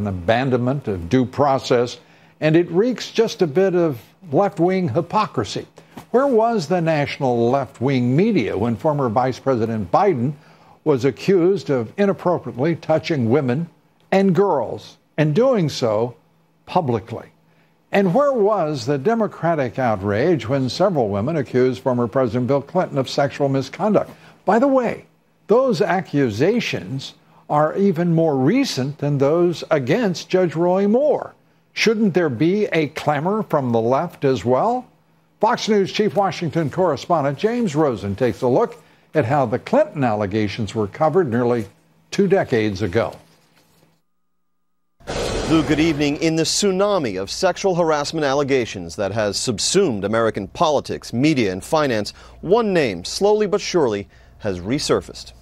an abandonment of due process, and it reeks just a bit of left-wing hypocrisy. Where was the national left-wing media when former Vice President Biden was accused of inappropriately touching women and girls, and doing so publicly? And where was the Democratic outrage when several women accused former President Bill Clinton of sexual misconduct? By the way, those accusations are even more recent than those against Judge Roy Moore. Shouldn't there be a clamor from the left as well? Fox News Chief Washington correspondent James Rosen takes a look at how the Clinton allegations were covered nearly 2 decades ago. Lou, good evening. In the tsunami of sexual harassment allegations that has subsumed American politics, media, and finance, one name, slowly but surely, has resurfaced.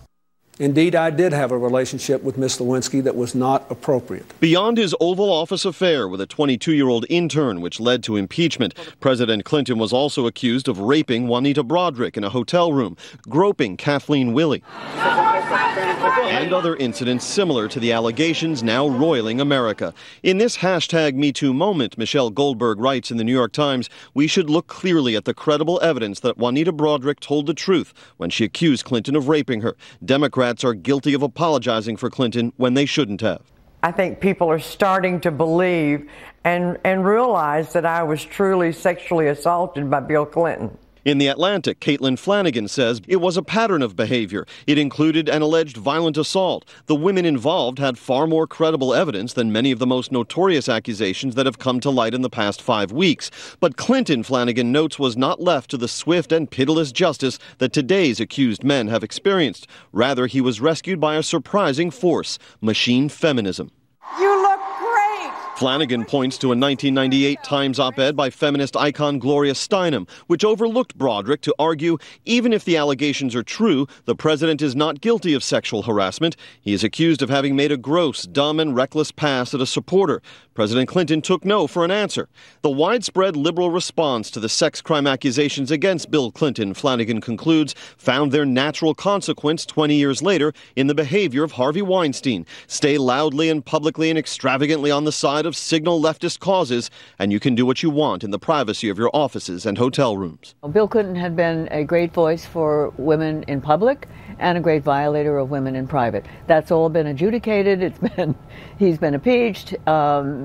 Indeed, I did have a relationship with Ms. Lewinsky that was not appropriate. Beyond his Oval Office affair with a 22-year-old intern, which led to impeachment, President Clinton was also accused of raping Juanita Broaddrick in a hotel room, groping Kathleen Willey, and other incidents similar to the allegations now roiling America. In this #MeToo moment, Michelle Goldberg writes in the New York Times, we should look clearly at the credible evidence that Juanita Broaddrick told the truth when she accused Clinton of raping her. Democrats are guilty of apologizing for Clinton when they shouldn't have. I think people are starting to believe and realize that I was truly sexually assaulted by Bill Clinton. In The Atlantic, Caitlin Flanagan says it was a pattern of behavior. It included an alleged violent assault. The women involved had far more credible evidence than many of the most notorious accusations that have come to light in the past 5 weeks. But Clinton, Flanagan notes, was not left to the swift and pitiless justice that today's accused men have experienced. Rather, he was rescued by a surprising force, machine feminism. You look great! Flanagan points to a 1998 Times op-ed by feminist icon Gloria Steinem, which overlooked Broaddrick to argue, even if the allegations are true, the president is not guilty of sexual harassment. He is accused of having made a gross, dumb, and reckless pass at a supporter. President Clinton took no for an answer. The widespread liberal response to the sex crime accusations against Bill Clinton, Flanagan concludes, found their natural consequence 20 years later in the behavior of Harvey Weinstein. Stay loudly and publicly and extravagantly on the side of signal leftist causes, and you can do what you want in the privacy of your offices and hotel rooms. Bill Clinton had been a great voice for women in public and a great violator of women in private. That's all been adjudicated. He's been impeached.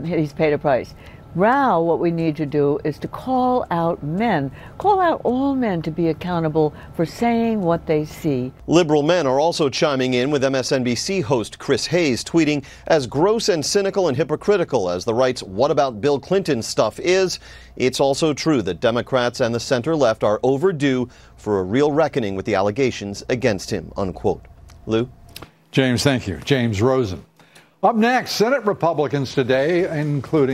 He's paid a price. Now what we need to do is to call out all men to be accountable for saying what they see. Liberal men are also chiming in, with MSNBC host Chris Hayes tweeting, as gross and cynical and hypocritical as the right's "what about Bill Clinton" stuff is, it's also true that Democrats and the center-left are overdue for a real reckoning with the allegations against him, unquote. Lou? James, thank you. James Rosen. Up next, Senate Republicans today, including